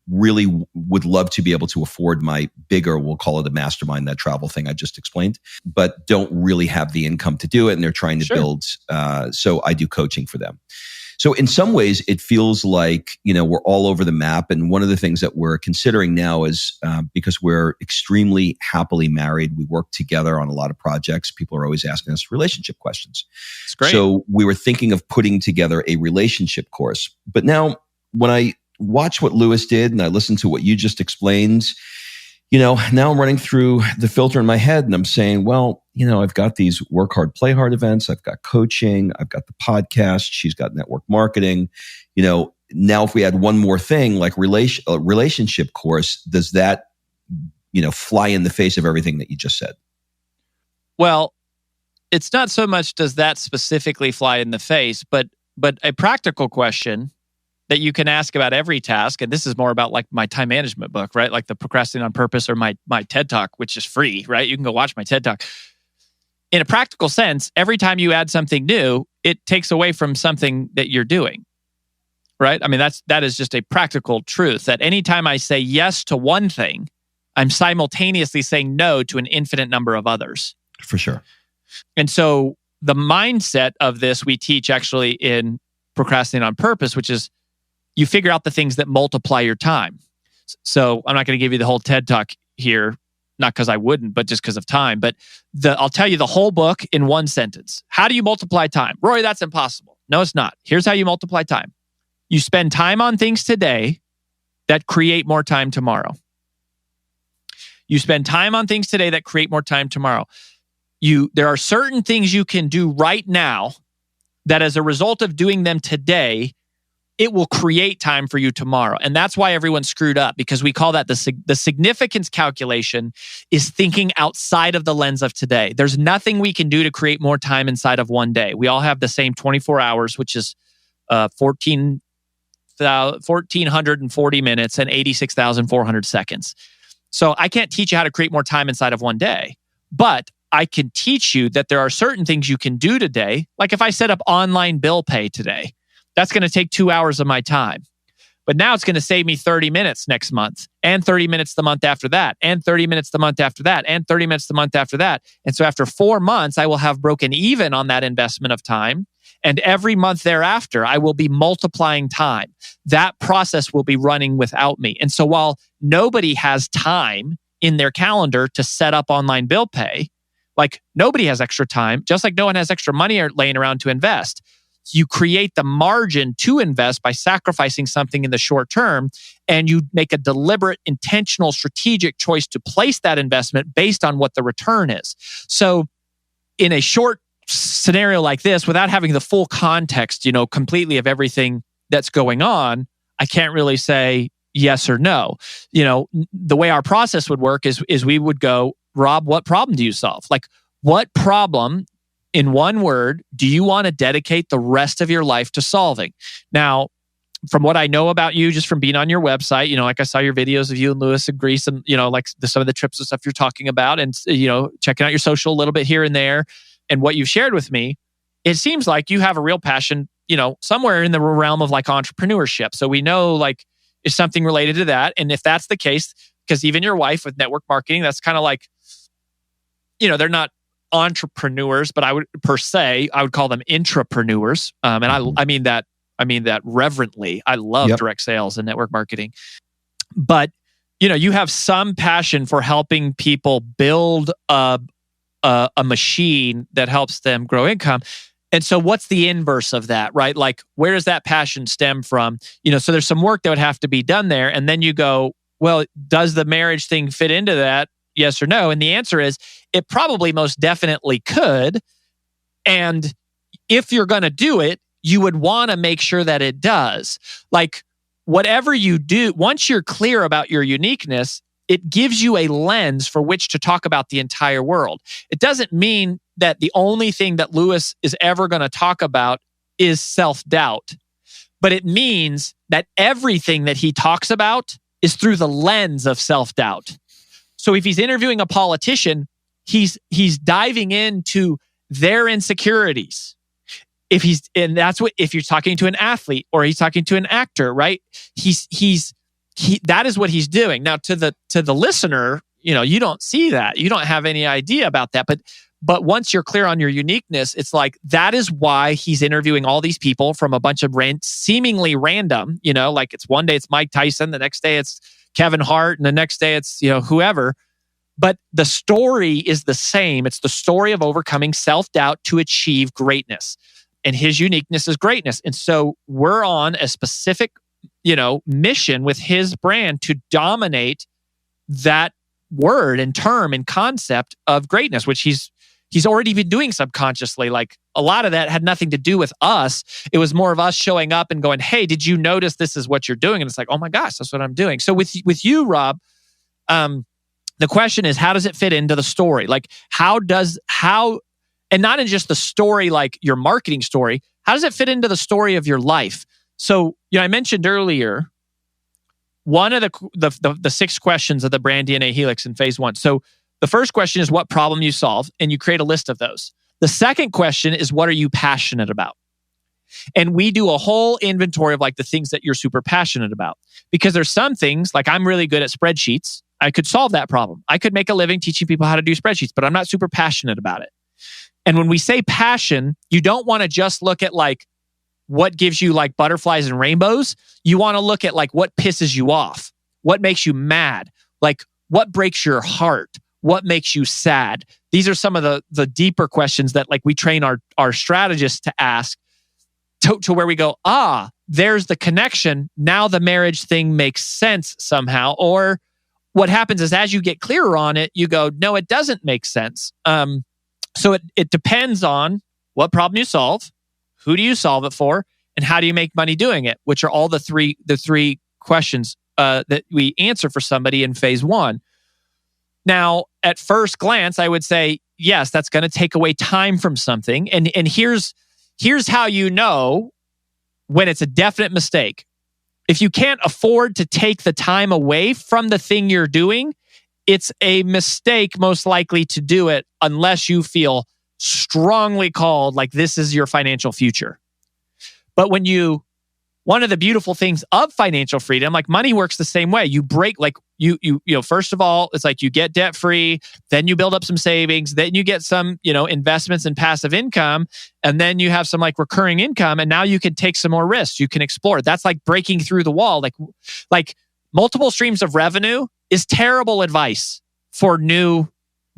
really would love to be able to afford my bigger, we'll call it a mastermind, that travel thing I just explained, but don't really have the income to do it. And they're trying to build. So I do coaching for them. So in some ways, it feels like, we're all over the map. And one of the things that we're considering now is because we're extremely happily married, we work together on a lot of projects. People are always asking us relationship questions. It's great. So we were thinking of putting together a relationship course. But now when I watch what Lewis did and I listen to what you just explained, now I'm running through the filter in my head and I'm saying, well, I've got these Work Hard, Play Hard events. I've got coaching. I've got the podcast. She's got network marketing. Now if we add one more thing like relationship course, does that, fly in the face of everything that you just said? Well, it's not so much does that specifically fly in the face, but a practical question that you can ask about every task, and this is more about like my time management book, right? Like the Procrastinating on Purpose, or my TED Talk, which is free, right? You can go watch my TED Talk. In a practical sense, every time you add something new, it takes away from something that you're doing, right? I mean, that is just a practical truth, that anytime I say yes to one thing, I'm simultaneously saying no to an infinite number of others. For sure. And so the mindset of this we teach actually in Procrastinating on Purpose, which is you figure out the things that multiply your time. So I'm not going to give you the whole TED Talk here, not because I wouldn't, but just because of time. But I'll tell you the whole book in one sentence. How do you multiply time? Rory, that's impossible. No, it's not. Here's how you multiply time. You spend time on things today that create more time tomorrow. You spend time on things today that create more time tomorrow. There are certain things you can do right now that as a result of doing them today, it will create time for you tomorrow. And that's why everyone's screwed up, because we call that the significance calculation is thinking outside of the lens of today. There's nothing we can do to create more time inside of one day. We all have the same 24 hours, which is 1,440 minutes and 86,400 seconds. So I can't teach you how to create more time inside of one day, but I can teach you that there are certain things you can do today. Like if I set up online bill pay today, that's going to take 2 hours of my time. But now it's going to save me 30 minutes next month, and 30 minutes the month after that, and 30 minutes the month after that, and 30 minutes the month after that. And so after 4 months, I will have broken even on that investment of time. And every month thereafter, I will be multiplying time. That process will be running without me. And so while nobody has time in their calendar to set up online bill pay, like nobody has extra time, just like no one has extra money laying around to invest. You create the margin to invest by sacrificing something in the short term, and you make a deliberate, intentional, strategic choice to place that investment based on what the return is. So in a short scenario like this, without having the full context, completely of everything that's going on, I can't really say yes or no. The way our process would work is we would go, Rob, what problem do you solve? Like, what problem, in one word, do you want to dedicate the rest of your life to solving? Now, from what I know about you, just from being on your website, like I saw your videos of you and Lewis in Greece, and like some of the trips and stuff you're talking about, and checking out your social a little bit here and there, and what you've shared with me, it seems like you have a real passion, somewhere in the realm of like entrepreneurship. So we know like is something related to that, and if that's the case, because even your wife with network marketing, that's kind of like, they're not entrepreneurs, but I would call them intrapreneurs. And I mean that reverently. I love direct sales and network marketing. But you have some passion for helping people build a machine that helps them grow income. And so what's the inverse of that, right? Like, where does that passion stem from? So there's some work that would have to be done there. And then you go, well, does the marriage thing fit into that? Yes or no? And the answer is, it probably most definitely could. And if you're going to do it, you would want to make sure that it does. Like, whatever you do, once you're clear about your uniqueness, it gives you a lens for which to talk about the entire world. It doesn't mean that the only thing that Lewis is ever going to talk about is self-doubt. But it means that everything that he talks about is through the lens of self-doubt. So if he's interviewing a politician, he's diving into their insecurities. If you're talking to an athlete or he's talking to an actor, right? That is what he's doing. Now, to the listener, you don't see that. You don't have any idea about that. But once you're clear on your uniqueness, it's like, that is why he's interviewing all these people from a bunch of seemingly random, like it's one day it's Mike Tyson, the next day it's Kevin Hart, and the next day it's, whoever. But the story is the same. It's the story of overcoming self-doubt to achieve greatness. And his uniqueness is greatness. And so we're on a specific, mission with his brand to dominate that word and term and concept of greatness, which he's already been doing subconsciously. Like, a lot of that had nothing to do with us. It was more of us showing up and going, hey, did you notice this is what you're doing? And it's like, oh my gosh, that's what I'm doing. So with you, Rob, the question is, how does it fit into the story? Like, and not in just the story, like your marketing story, how does it fit into the story of your life? So, I mentioned earlier, one of the 6 questions of the brand DNA Helix in phase 1. So the first question is what problem you solve, and you create a list of those. The second question is, what are you passionate about? And we do a whole inventory of like the things that you're super passionate about. Because there's some things, like I'm really good at spreadsheets. I could solve that problem. I could make a living teaching people how to do spreadsheets, but I'm not super passionate about it. And when we say passion, you don't want to just look at like what gives you like butterflies and rainbows. You want to look at like what pisses you off, what makes you mad, like what breaks your heart, what makes you sad. These are some of the deeper questions that like we train our strategists to ask to where we go, there's the connection. Now the marriage thing makes sense somehow. Or what happens is, as you get clearer on it, you go, no, it doesn't make sense. So it depends on what problem you solve, who do you solve it for, and how do you make money doing it, which are all the three questions that we answer for somebody in phase 1. Now, at first glance, I would say, yes, that's going to take away time from something. And here's how you know when it's a definite mistake. If you can't afford to take the time away from the thing you're doing, it's a mistake most likely to do it unless you feel strongly called, like this is your financial future. But one of the beautiful things of financial freedom, like money works the same way. You break, like you first of all, it's like you get debt free, then you build up some savings, then you get some, investments and passive income, and then you have some like recurring income, and now you can take some more risks. You can explore. That's like breaking through the wall. Like multiple streams of revenue is terrible advice for new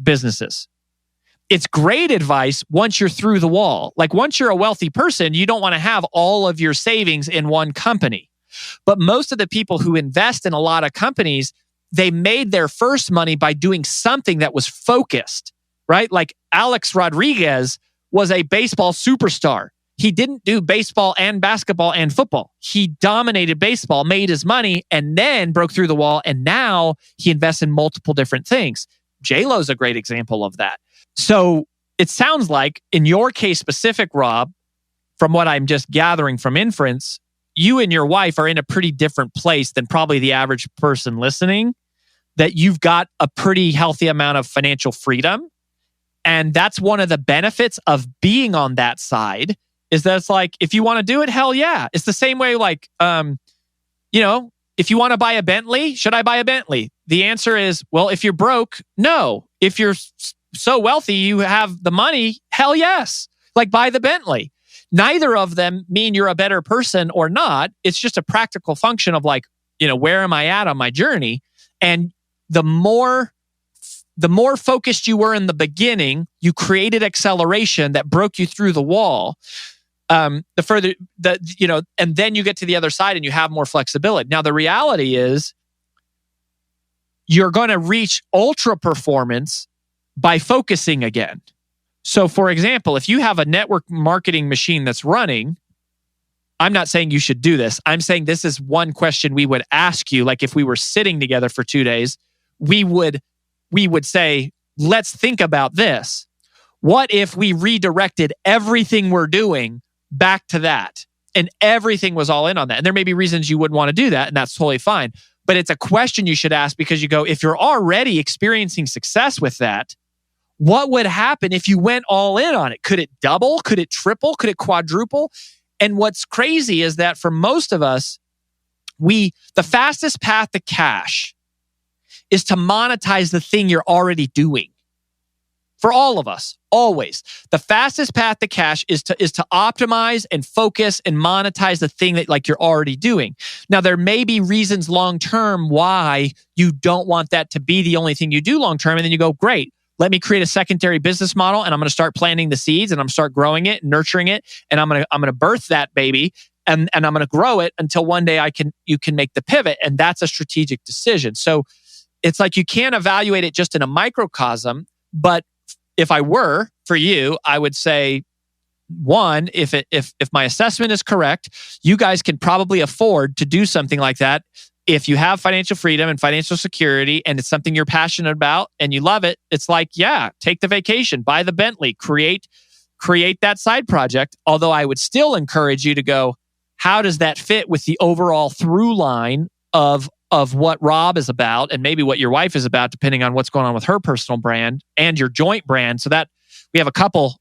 businesses. It's great advice once you're through the wall. Like once you're a wealthy person, you don't want to have all of your savings in one company. But most of the people who invest in a lot of companies, they made their first money by doing something that was focused, right? Like Alex Rodriguez was a baseball superstar. He didn't do baseball and basketball and football. He dominated baseball, made his money, and then broke through the wall. And now he invests in multiple different things. J-Lo's a great example of that. So it sounds like in your case specific, Rob, from what I'm just gathering from inference, you and your wife are in a pretty different place than probably the average person listening, that you've got a pretty healthy amount of financial freedom. And that's one of the benefits of being on that side, is that it's like, if you want to do it, hell yeah. It's the same way, like, if you want to buy a Bentley, should I buy a Bentley? The answer is, well, if you're broke, no. If you're so wealthy you have the money, hell yes. Like buy the Bentley. Neither of them mean you're a better person or not. It's just a practical function of like, where am I at on my journey? And the more focused you were in the beginning, you created acceleration that broke you through the wall. And then you get to the other side and you have more flexibility. Now, the reality is you're going to reach ultra performance by focusing again. So, for example, if you have a network marketing machine that's running, I'm not saying you should do this. I'm saying this is one question we would ask you. Like if we were sitting together for 2 days, we would say, let's think about this. What if we redirected everything we're doing back to that and everything was all in on that? And there may be reasons you wouldn't want to do that, and that's totally fine. But it's a question you should ask because you go, if you're already experiencing success with that, what would happen if you went all in on it? Could it double? Could it triple? Could it quadruple? And what's crazy is that for most of us, the fastest path to cash is to monetize the thing you're already doing. For all of us, always. The fastest path to cash is to optimize and focus and monetize the thing that like you're already doing. Now, there may be reasons long-term why you don't want that to be the only thing you do long-term. And then you go, great, let me create a secondary business model and I'm going to start planting the seeds and I'm going to start growing it, nurturing it. And I'm going to birth that baby and I'm going to grow it until one day you can make the pivot. And that's a strategic decision. So it's like you can't evaluate it just in a microcosm, but if I were for you, I would say, one, if my assessment is correct, you guys can probably afford to do something like that. If you have financial freedom and financial security and it's something you're passionate about and you love it, it's like, yeah, take the vacation, buy the Bentley, create that side project. Although I would still encourage you to go, how does that fit with the overall through line of what Rob is about and maybe what your wife is about, depending on what's going on with her personal brand and your joint brand. So that we have a couple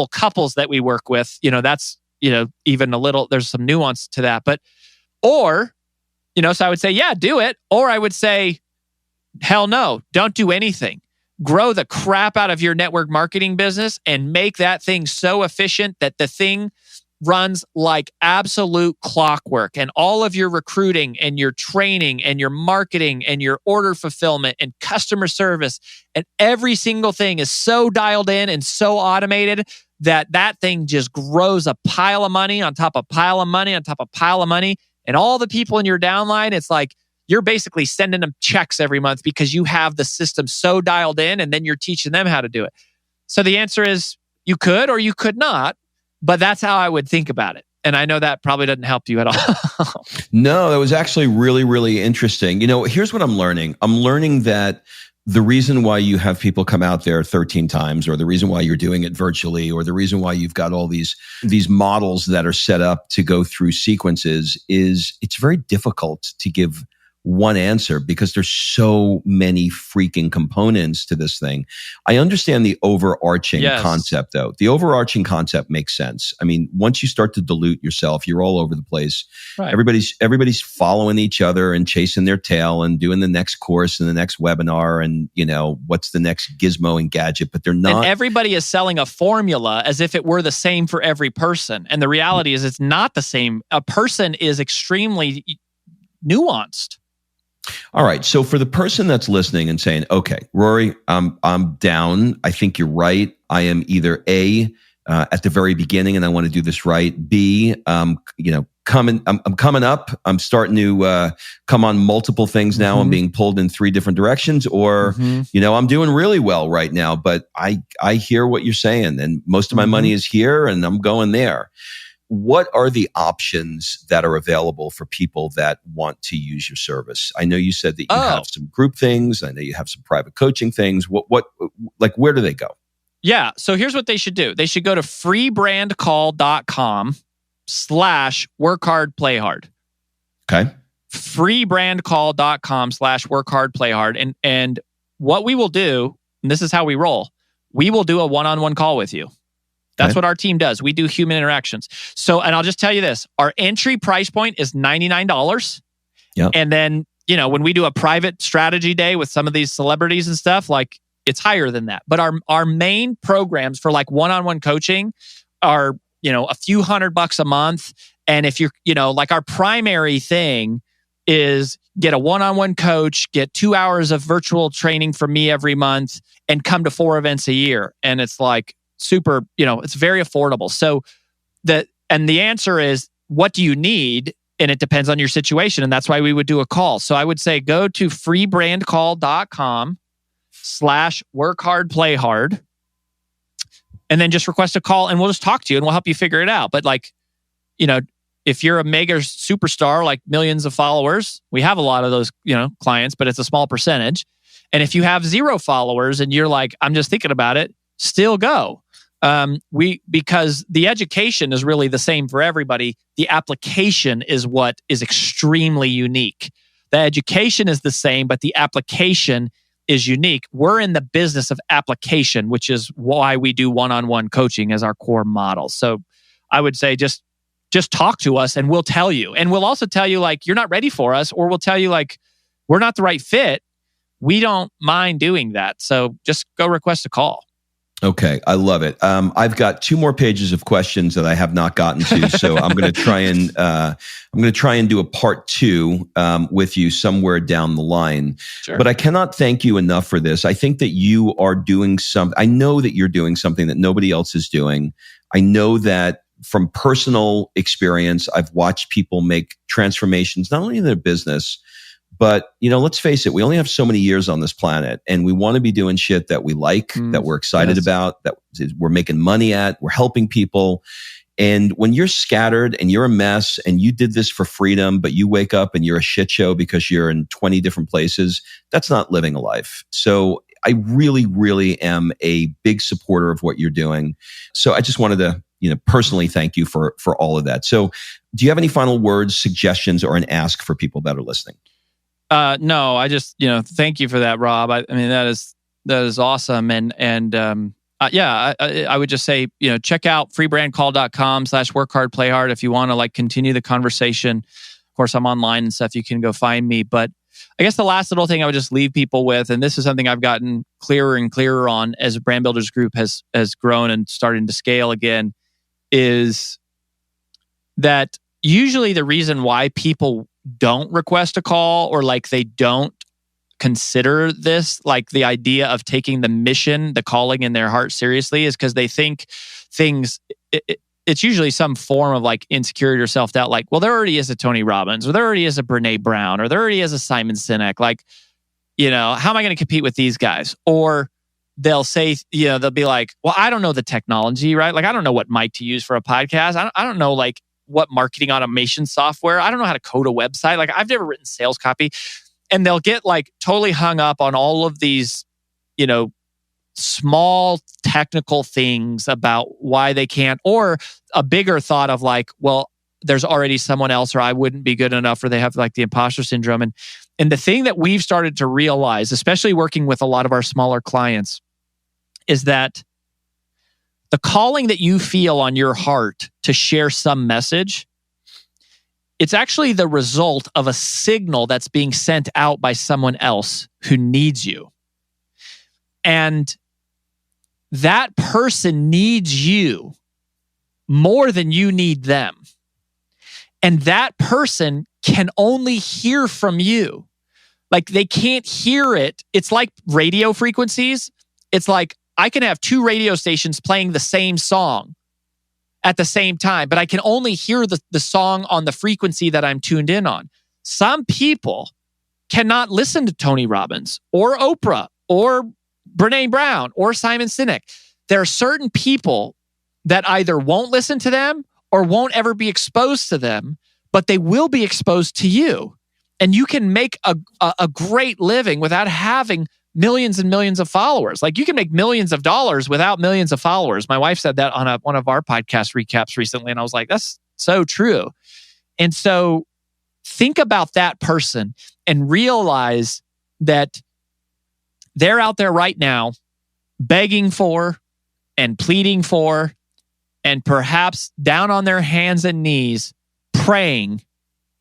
couples that we work with, that's, even a little, there's some nuance to that, so I would say, yeah, do it. Or I would say, hell no, don't do anything. Grow the crap out of your network marketing business and make that thing so efficient that the thing runs like absolute clockwork, and all of your recruiting and your training and your marketing and your order fulfillment and customer service and every single thing is so dialed in and so automated that thing just grows a pile of money on top of pile of money on top of pile of money. And all the people in your downline, it's like you're basically sending them checks every month because you have the system so dialed in and then you're teaching them how to do it. So the answer is you could or you could not. But that's how I would think about it. And I know that probably doesn't help you at all. No, that was actually really, really interesting. Here's what I'm learning. I'm learning that the reason why you have people come out there 13 times, or the reason why you're doing it virtually, or the reason why you've got all these models that are set up to go through sequences is it's very difficult to give one answer because there's so many freaking components to this thing. I understand the overarching concept though. The overarching concept makes sense. I mean, once you start to dilute yourself, you're all over the place. Right. Everybody's following each other and chasing their tail and doing the next course and the next webinar and, what's the next gizmo and gadget, but they're not. And everybody is selling a formula as if it were the same for every person. And the reality is it's not the same. A person is extremely nuanced. All right. So for the person that's listening and saying, okay, Rory, I'm down. I think you're right. I am either A, at the very beginning and I want to do this right. B, I'm coming up. I'm starting to come on multiple things now. I'm being pulled in 3 different directions, or, I'm doing really well right now, but I hear what you're saying and most of my money is here and I'm going there. What are the options that are available for people that want to use your service? I know you said that you have some group things. I know you have some private coaching things. Where do they go? Yeah. So here's what they should do. They should go to freebrandcall.com/workhardplayhard. Okay. freebrandcall.com/workhardplayhard. And what we will do, and this is how we roll, we will do a one-on-one call with you. That's what our team does. We do human interactions. So, and I'll just tell you this, our entry price point is $99. Yep. And then, when we do a private strategy day with some of these celebrities and stuff, like it's higher than that. But our main programs for like one-on-one coaching are, a few $100 a month. And if you're, like our primary thing is get a one-on-one coach, get 2 hours of virtual training from me every month, and come to 4 events a year. And it's like super, it's very affordable. So the answer is, what do you need? And it depends on your situation. And that's why we would do a call. So I would say go to freebrandcall.com/workhardplayhard. And then just request a call and we'll just talk to you and we'll help you figure it out. But if you're a mega superstar, like millions of followers, we have a lot of those, clients, but it's a small percentage. And if you have 0 followers and you're like, I'm just thinking about it, still go. Because the education is really the same for everybody. The application is what is extremely unique. The education is the same, but the application is unique. We're in the business of application, which is why we do one-on-one coaching as our core model. So I would say just talk to us and we'll tell you. And we'll also tell you like, you're not ready for us, or we'll tell you like, we're not the right fit. We don't mind doing that. So just go request a call. Okay, I love it. I've got 2 more pages of questions that I have not gotten to, so I'm going to try and do a part 2 with you somewhere down the line. Sure. But I cannot thank you enough for this. I think that you are doing something. I know that you're doing something that nobody else is doing. I know that from personal experience, I've watched people make transformations not only in their business, but, let's face it, we only have so many years on this planet, and we want to be doing shit that we like, that we're excited about, that we're making money at, we're helping people. And when you're scattered and you're a mess and you did this for freedom, but you wake up and you're a shit show because you're in 20 different places, that's not living a life. So I really, really am a big supporter of what you're doing. So I just wanted to, personally thank you for all of that. So do you have any final words, suggestions, or an ask for people that are listening? No, I just, thank you for that, Rob. I mean, that is awesome. I would just say, check out freebrandcall.com/workhardplayhard if you want to continue the conversation. Of course, I'm online and stuff. You can go find me. But I guess the last little thing I would just leave people with, and this is something I've gotten clearer and clearer on as Brand Builders Group has grown and starting to scale again, is that usually the reason why people don't request a call or they don't consider this, the idea of taking the mission, the calling in their heart seriously, is because they think it's usually some form of insecurity or self-doubt. Well, there already is a Tony Robbins, or there already is a Brene Brown, or there already is a Simon Sinek. How am I going to compete with these guys? Or they'll say, they'll be like, well, I don't know the technology, right? I don't know what mic to use for a podcast. I don't know what marketing automation software. I don't know how to code a website. I've never written sales copy. And they'll get totally hung up on all of these, small technical things about why they can't, or a bigger thought of well, there's already someone else, or I wouldn't be good enough, or they have the imposter syndrome. And the thing that we've started to realize, especially working with a lot of our smaller clients, is that the calling that you feel on your heart to share some message, it's actually the result of a signal that's being sent out by someone else who needs you. And that person needs you more than you need them. And that person can only hear from you. They can't hear it. It's like radio frequencies. It's I can have 2 radio stations playing the same song at the same time, but I can only hear the song on the frequency that I'm tuned in on. Some people cannot listen to Tony Robbins or Oprah or Brene Brown or Simon Sinek. There are certain people that either won't listen to them or won't ever be exposed to them, but they will be exposed to you. And you can make a great living without having millions and millions of followers. You can make millions of dollars without millions of followers. My wife said that on one of our podcast recaps recently, and I was like, that's so true. And so think about that person and realize that they're out there right now begging for and pleading for and perhaps down on their hands and knees praying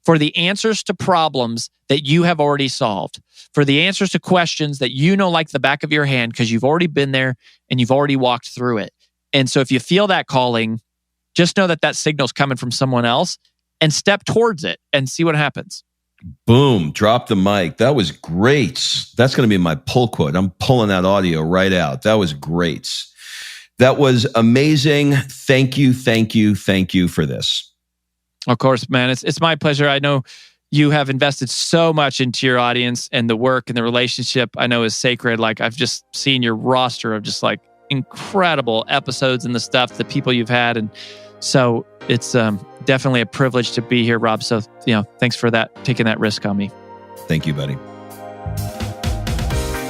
for the answers to problems that you have already solved, for the answers to questions that you know like the back of your hand because you've already been there and you've already walked through it. And so if you feel that calling, just know that that signal's coming from someone else and step towards it and see what happens. Boom, drop the mic. That was great. That's going to be my pull quote. I'm pulling that audio right out. That was great. That was amazing. Thank you for this. Of course, man. It's my pleasure. I know you have invested so much into your audience, and the work and the relationship I know is sacred. Like, I've just seen your roster of just like incredible episodes and the stuff, the people you've had. And so it's definitely a privilege to be here, Rob. So, thanks for that, taking that risk on me. Thank you, buddy.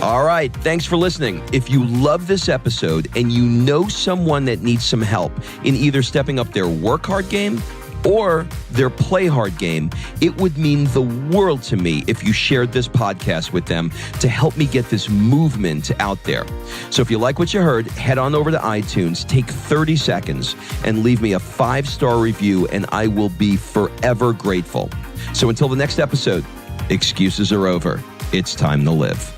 All right. Thanks for listening. If you love this episode and you know someone that needs some help in either stepping up their work hard game or their play hard game, it would mean the world to me if you shared this podcast with them to help me get this movement out there. So if you like what you heard, head on over to iTunes, take 30 seconds and leave me a 5-star review, and I will be forever grateful. So until the next episode, excuses are over. It's time to live.